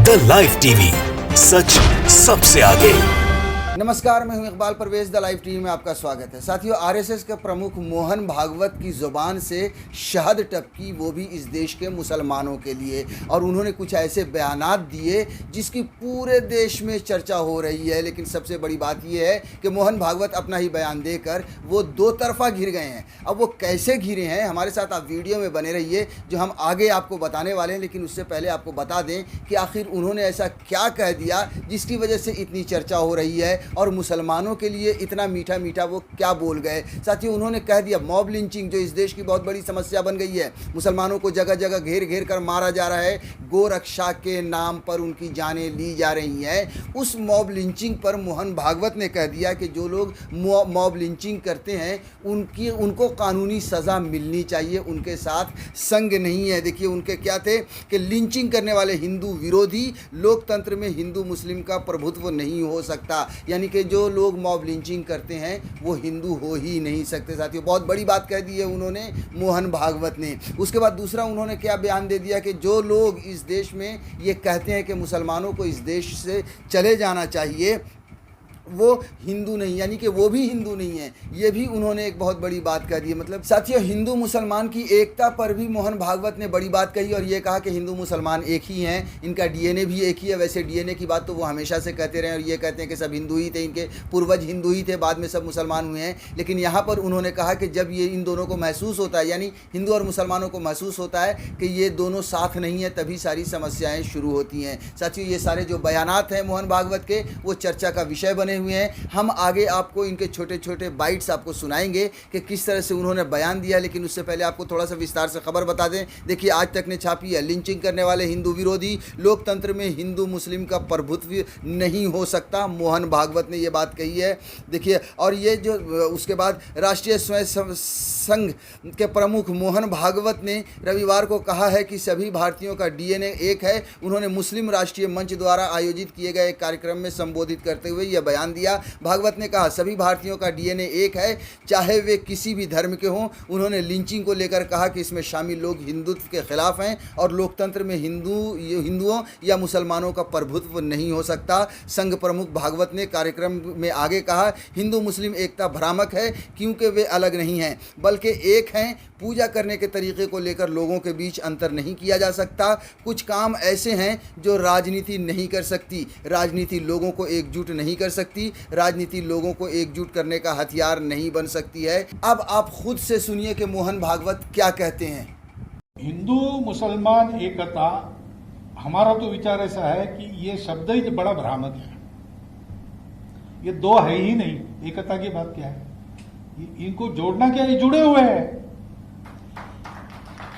The live TV, सच सबसे आगे। नमस्कार, मैं हूं Iqbal Parvez. The live TV में आपका स्वागत है। साथियों, आरएसएस के प्रमुख मोहन भागवत की ज़ुबान से शहद टपकी, वो भी इस देश के मुसलमानों के लिए, और उन्होंने कुछ ऐसे बयानात दिए जिसकी पूरे देश में चर्चा हो रही है। लेकिन सबसे बड़ी बात यह है कि मोहन भागवत अपना ही बयान देकर वो दो तरफा घिर गए हैं। अब वो कैसे घिरे हैं, हमारे साथ आप वीडियो में बने रहिए, जो हम आगे आपको बताने वाले हैं। लेकिन उससे पहले आपको बता दें कि आखिर उन्होंने ऐसा क्या कह दिया जिसकी वजह से इतनी चर्चा हो रही है, और मुसलमानों के लिए इतना मीठा मीठा वो क्या बोल गए। साथियों, उन्होंने कह दिया मॉब लिंचिंग, जो इस देश की बहुत बड़ी समस्या बन गई है, मुसलमानों को जगह जगह घेर घेर कर मारा जा रहा है, गोरक्षा के नाम पर उनकी जानें ली जा रही हैं। उस मॉब लिंचिंग पर मोहन भागवत ने कह दिया कि जो लोग मॉब लिंचिंग करते हैं उनको कानूनी सज़ा मिलनी चाहिए, उनके साथ संग नहीं है। देखिए, उनके क्या थे कि लिंचिंग करने वाले हिंदू विरोधी, लोकतंत्र में हिंदू मुस्लिम का प्रभुत्व नहीं हो सकता, यानी कि जो लोग मॉब लिंचिंग करते हैं वो हिंदू हो ही नहीं सकते। साथियों, बहुत बड़ी बात कह दी है उन्होंने, मोहन भागवत ने। उसके बाद दूसरा उन्होंने क्या बयान दे दिया कि जो लोग इस देश में ये कहते हैं कि मुसलमानों को इस देश से चले जाना चाहिए, वो हिंदू नहीं, यानी कि वो भी हिंदू नहीं है। ये भी उन्होंने एक बहुत बड़ी बात कह दी है। मतलब साथियों, हिंदू मुसलमान की एकता पर भी मोहन भागवत ने बड़ी बात कही, और ये कहा कि हिंदू मुसलमान एक ही हैं, इनका डीएनए भी एक ही है। वैसे डीएनए की बात तो वो हमेशा से कहते रहे, और ये कहते हैं कि सब हिंदू ही थे, इनके पूर्वज हिंदू ही थे, बाद में सब मुसलमान हुए हैं। लेकिन यहाँ पर उन्होंने कहा कि जब ये इन दोनों को महसूस होता है, यानी हिंदू और मुसलमानों को महसूस होता है कि ये दोनों साथ नहीं है, तभी सारी समस्याएँ शुरू होती हैं। साथियों, ये सारे जो बयानात हैं मोहन भागवत के, वो चर्चा का विषय बने हुए हैं। हम आगे आपको इनके छोटे छोटे बाइट्स आपको सुनाएंगे कि किस तरह से उन्होंने बयान दिया। लेकिन उससे पहले आपको थोड़ा सा विस्तार से खबर बता दें। देखिए, आज तक ने छापी है, लिंचिंग करने वाले हिंदू विरोधी, लोकतंत्र में हिंदू मुस्लिम का प्रभुत्व नहीं हो सकता, मोहन भागवत ने ये बात कही है। देखिए, और ये जो उसके बाद राष्ट्रीय स्वयं संघ के प्रमुख मोहन भागवत ने रविवार को कहा है कि सभी भारतीयों का डीएनए एक है। उन्होंने मुस्लिम राष्ट्रीय मंच द्वारा आयोजित किए गए एक कार्यक्रम में संबोधित करते हुए यह बयान दिया। भागवत ने कहा, सभी भारतीयों का डीएनए एक है, चाहे वे किसी भी धर्म के हों। उन्होंने लिंचिंग को लेकर कहा कि इसमें शामिल लोग हिंदुत्व के खिलाफ हैं, और लोकतंत्र में हिंदुओं या मुसलमानों का प्रभुत्व नहीं हो सकता। संघ प्रमुख भागवत ने कार्यक्रम में आगे कहा, हिंदू मुस्लिम एकता भ्रामक है, क्योंकि वे अलग नहीं हैं बल्कि एक हैं। पूजा करने के तरीके को लेकर लोगों के बीच अंतर नहीं किया जा सकता। कुछ काम ऐसे हैं जो राजनीति नहीं कर सकती। राजनीति लोगों को एकजुट नहीं कर सकती। राजनीति लोगों को एकजुट करने का हथियार नहीं बन सकती है। अब आप खुद से सुनिए कि मोहन भागवत क्या कहते हैं। हिंदू मुसलमान एकता, हमारा तो विचार ऐसा है कि ये शब्द ही बड़ा भ्रामक है। ये दो है ही नहीं, एकता की बात क्या है? इनको जोड़ना क्या है? ये जुड़े हुए हैं,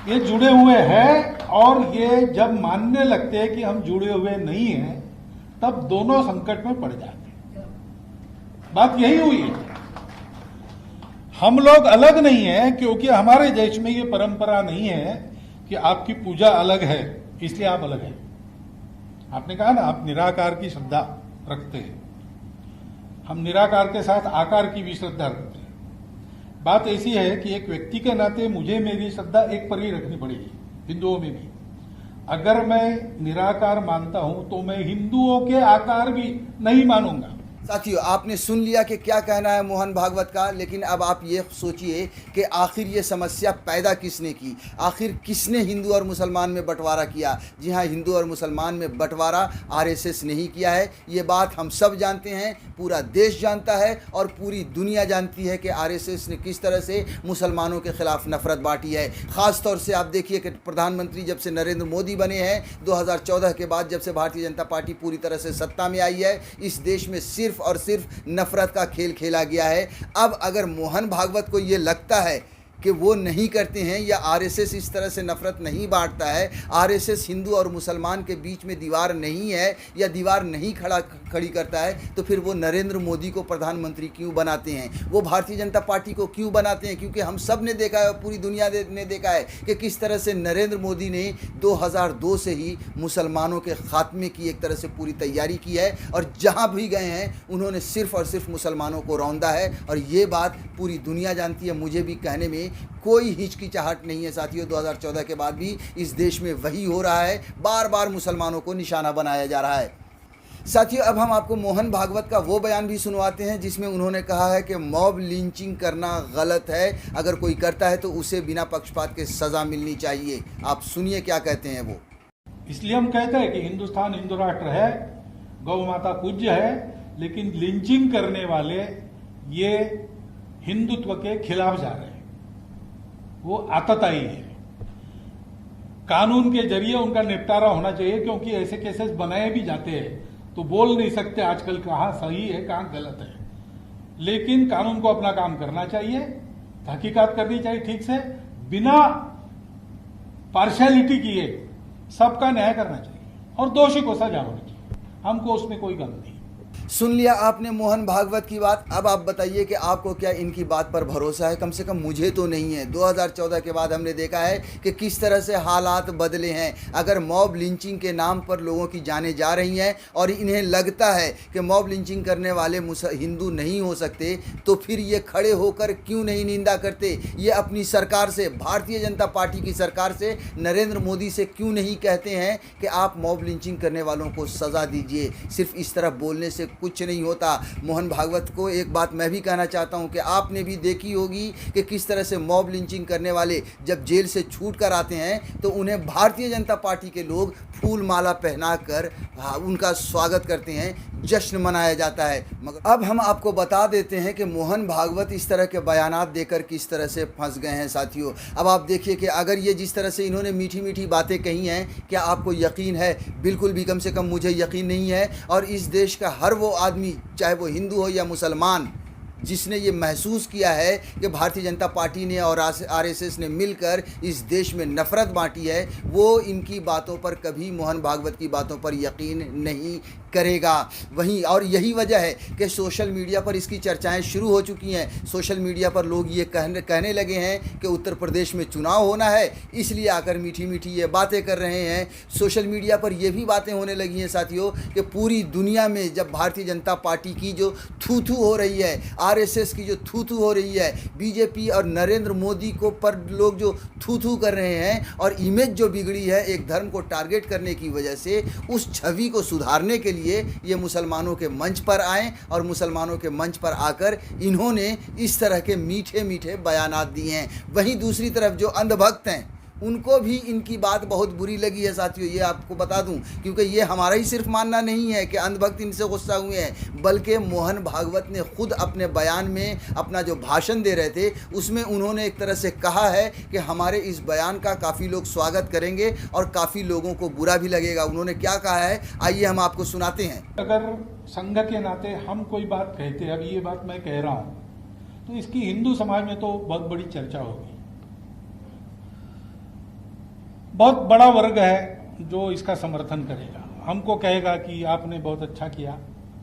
ये जुड़े हुए हैं। और ये जब मानने लगते हैं कि हम जुड़े हुए नहीं हैं, तब दोनों संकट में पड़ जाते हैं। बात यही हुई है। हम लोग अलग नहीं हैं, क्योंकि हमारे देश में ये परंपरा नहीं है कि आपकी पूजा अलग है इसलिए आप अलग हैं। आपने कहा ना, आप निराकार की श्रद्धा रखते हैं, हम निराकार के साथ आकार की भी श्रद्धा रखते हैं। बात ऐसी है कि एक व्यक्ति के नाते मुझे मेरी श्रद्धा एक पर ही रखनी पड़ेगी, हिंदुओं में भी। अगर मैं निराकार मानता हूं तो मैं हिंदुओं के आकार भी नहीं मानूंगा। साथियों, आपने सुन लिया कि क्या कहना है मोहन भागवत का। लेकिन अब आप ये सोचिए कि आखिर ये समस्या पैदा किसने की, आखिर किसने हिंदू और मुसलमान में बंटवारा किया। जी हाँ, हिंदू और मुसलमान में बंटवारा आरएसएस नहीं किया है। ये बात हम सब जानते हैं, पूरा देश जानता है, और पूरी दुनिया जानती है कि आरएसएस ने किस तरह से मुसलमानों के खिलाफ नफरत बांटी है। ख़ास तौर से आप देखिए कि प्रधानमंत्री जब से नरेंद्र मोदी बने हैं 2014 के बाद, जब से भारतीय जनता पार्टी पूरी तरह से सत्ता में आई है, इस देश में सिर्फ और सिर्फ नफरत का खेल खेला गया है। अब अगर मोहन भागवत को ये लगता है कि वो नहीं करते हैं, या आरएसएस इस तरह से नफरत नहीं बांटता है, आरएसएस हिंदू और मुसलमान के बीच में दीवार नहीं है या दीवार नहीं खड़ी करता है, तो फिर वो नरेंद्र मोदी को प्रधानमंत्री क्यों बनाते हैं, वो भारतीय जनता पार्टी को क्यों बनाते हैं? क्योंकि हम सब ने देखा है, पूरी दुनिया ने देखा है कि किस तरह से नरेंद्र मोदी ने 2002 से ही मुसलमानों के खात्मे की एक तरह से पूरी तैयारी की है, और जहाँ भी गए हैं उन्होंने सिर्फ और सिर्फ मुसलमानों को रौंदा है। और ये बात पूरी दुनिया जानती है। मुझे भी कहने में कोई हिचकिचाहट नहीं है साथियों। 2014 के बाद भी इस देश में वही हो रहा है, बार बार मुसलमानों को निशाना बनाया जा रहा है। साथियों, अब हम आपको मोहन भागवत का वो बयान भी सुनवाते हैं जिसमें उन्होंने कहा है कि मॉब लिंचिंग करना गलत है, अगर कोई करता है तो उसे बिना पक्षपात के सज़ा मिलनी चाहिए। आप सुनिए क्या कहते हैं वो। इसलिए हम कहते हैं कि हिंदुस्तान हिंदू राष्ट्र है, गौ माता पूज्य है, लेकिन लिंचिंग करने वाले ये हिंदुत्व के खिलाफ जा रहे हैं, वो आतताई है। कानून के जरिए उनका निपटारा होना चाहिए, क्योंकि ऐसे केसेस बनाए भी जाते हैं तो बोल नहीं सकते आजकल कहाँ सही है कहाँ गलत है। लेकिन कानून को अपना काम करना चाहिए, तहकीकात करनी चाहिए ठीक से, बिना पार्शियलिटी किए सबका न्याय करना चाहिए और दोषी को सजा होनी चाहिए। हमको उसमें कोई गम नहीं। सुन लिया आपने मोहन भागवत की बात। अब आप बताइए कि आपको क्या इनकी बात पर भरोसा है? कम से कम मुझे तो नहीं है। 2014 के बाद हमने देखा है कि किस तरह से हालात बदले हैं। अगर मॉब लिंचिंग के नाम पर लोगों की जानें जा रही हैं और इन्हें लगता है कि मॉब लिंचिंग करने वाले हिंदू नहीं हो सकते, तो फिर ये खड़े होकर क्यों नहीं निंदा करते? ये अपनी सरकार से, भारतीय जनता पार्टी की सरकार से, नरेंद्र मोदी से क्यों नहीं कहते हैं कि आप मॉब लिंचिंग करने वालों को सज़ा दीजिए? सिर्फ इस तरह बोलने से कुछ नहीं होता। मोहन भागवत को एक बात मैं भी कहना चाहता हूं कि आपने भी देखी होगी कि किस तरह से मॉब लिंचिंग करने वाले जब जेल से छूट कर आते हैं तो उन्हें भारतीय जनता पार्टी के लोग फूल माला पहनाकर उनका स्वागत करते हैं, जश्न मनाया जाता है। मगर अब हम आपको बता देते हैं कि मोहन भागवत इस तरह के बयानात देकर किस तरह से फंस गए हैं साथियों। अब आप देखिए कि अगर ये जिस तरह से इन्होंने मीठी मीठी बातें कही हैं, क्या आपको यकीन है? बिल्कुल भी, कम से कम मुझे यकीन नहीं है। और इस देश का हर वो आदमी, चाहे वो हिंदू हो या मुसलमान, जिसने ये महसूस किया है कि भारतीय जनता पार्टी ने और आरएसएस ने मिलकर इस देश में नफरत बांटी है, वो इनकी बातों पर कभी, मोहन भागवत की बातों पर यकीन नहीं करेगा। वहीं और यही वजह है कि सोशल मीडिया पर इसकी चर्चाएं शुरू हो चुकी हैं। सोशल मीडिया पर लोग ये कहने लगे हैं कि उत्तर प्रदेश में चुनाव होना है, इसलिए आकर मीठी मीठी ये बातें कर रहे हैं। सोशल मीडिया पर ये भी बातें होने लगी हैं साथियों कि पूरी दुनिया में जब भारतीय जनता पार्टी की जो थू-थू हो रही है, आरएसएस की जो थू-थू हो रही है, बीजेपी और नरेंद्र मोदी को पर लोग जो थू-थू कर रहे हैं और इमेज जो बिगड़ी है एक धर्म को टारगेट करने की वजह से, उस छवि को सुधारने के लिए ये मुसलमानों के मंच पर आए और मुसलमानों के मंच पर आकर इन्होंने इस तरह के मीठे मीठे बयानात दिए हैं। वहीं दूसरी तरफ जो अंधभक्त हैं उनको भी इनकी बात बहुत बुरी लगी है साथियों, ये आपको बता दूं, क्योंकि ये हमारा ही सिर्फ मानना नहीं है कि अंधभक्त इनसे गुस्सा हुए हैं, बल्कि मोहन भागवत ने खुद अपने बयान में, अपना जो भाषण दे रहे थे उसमें उन्होंने एक तरह से कहा है कि हमारे इस बयान का काफ़ी लोग स्वागत करेंगे और काफ़ी लोगों को बुरा भी लगेगा। उन्होंने क्या कहा है, आइए हम आपको सुनाते हैं। अगर संघ के नाते हम कोई बात कहते हैं, अब ये बात मैं कह रहा हूँ, तो इसकी हिंदू समाज में तो बहुत बड़ी चर्चा होगी। बहुत बड़ा वर्ग है जो इसका समर्थन करेगा, हमको कहेगा कि आपने बहुत अच्छा किया,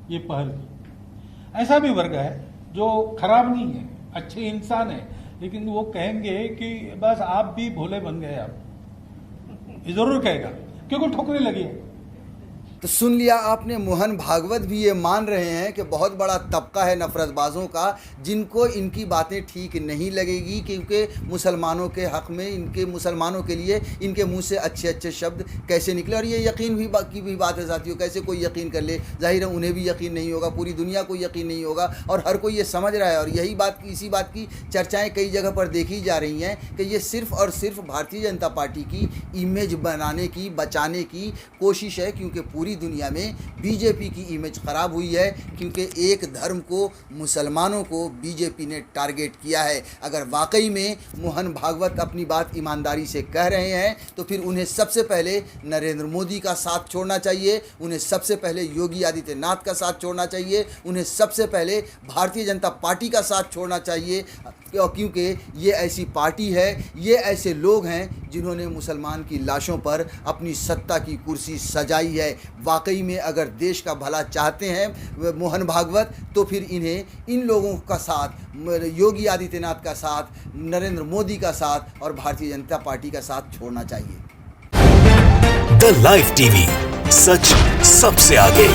ये पहल की। ऐसा भी वर्ग है जो खराब नहीं है, अच्छे इंसान है, लेकिन वो कहेंगे कि बस आप भी भोले बन गए। आप ये जरूर कहेगा, क्योंकि ठोकरे लगी है। तो सुन लिया आपने, मोहन भागवत भी ये मान रहे हैं कि बहुत बड़ा तबका है नफरतबाजों का जिनको इनकी बातें ठीक नहीं लगेगी, क्योंकि मुसलमानों के हक़ में, इनके मुसलमानों के लिए इनके मुंह से अच्छे अच्छे शब्द कैसे निकले। और ये यकीन भी की भी बात है साथियों, कैसे कोई यकीन कर ले? जाहिर है उन्हें भी यकीन नहीं होगा, पूरी दुनिया को यकीन नहीं होगा और हर कोई ये समझ रहा है। और यही बात, इसी बात की चर्चाएँ कई जगह पर देखी जा रही हैं कि ये सिर्फ़ और सिर्फ भारतीय जनता पार्टी की इमेज बनाने की, बचाने की कोशिश है, क्योंकि पूरी दुनिया में बीजेपी की इमेज खराब हुई है, क्योंकि एक धर्म को, मुसलमानों को बीजेपी ने टारगेट किया है। अगर वाकई में मोहन भागवत अपनी बात ईमानदारी से कह रहे हैं तो फिर उन्हें सबसे पहले नरेंद्र मोदी का साथ छोड़ना चाहिए, उन्हें सबसे पहले योगी आदित्यनाथ का साथ छोड़ना चाहिए, उन्हें सबसे पहले भारतीय जनता पार्टी का साथ छोड़ना चाहिए, क्योंकि ये ऐसी पार्टी है, ये ऐसे लोग हैं जिन्होंने मुसलमान की लाशों पर अपनी सत्ता की कुर्सी सजाई है। वाकई में अगर देश का भला चाहते हैं मोहन भागवत, तो फिर इन्हें इन लोगों का साथ, योगी आदित्यनाथ का साथ, नरेंद्र मोदी का साथ और भारतीय जनता पार्टी का साथ छोड़ना चाहिए। द लाइव टीवी, सच सबसे आगे।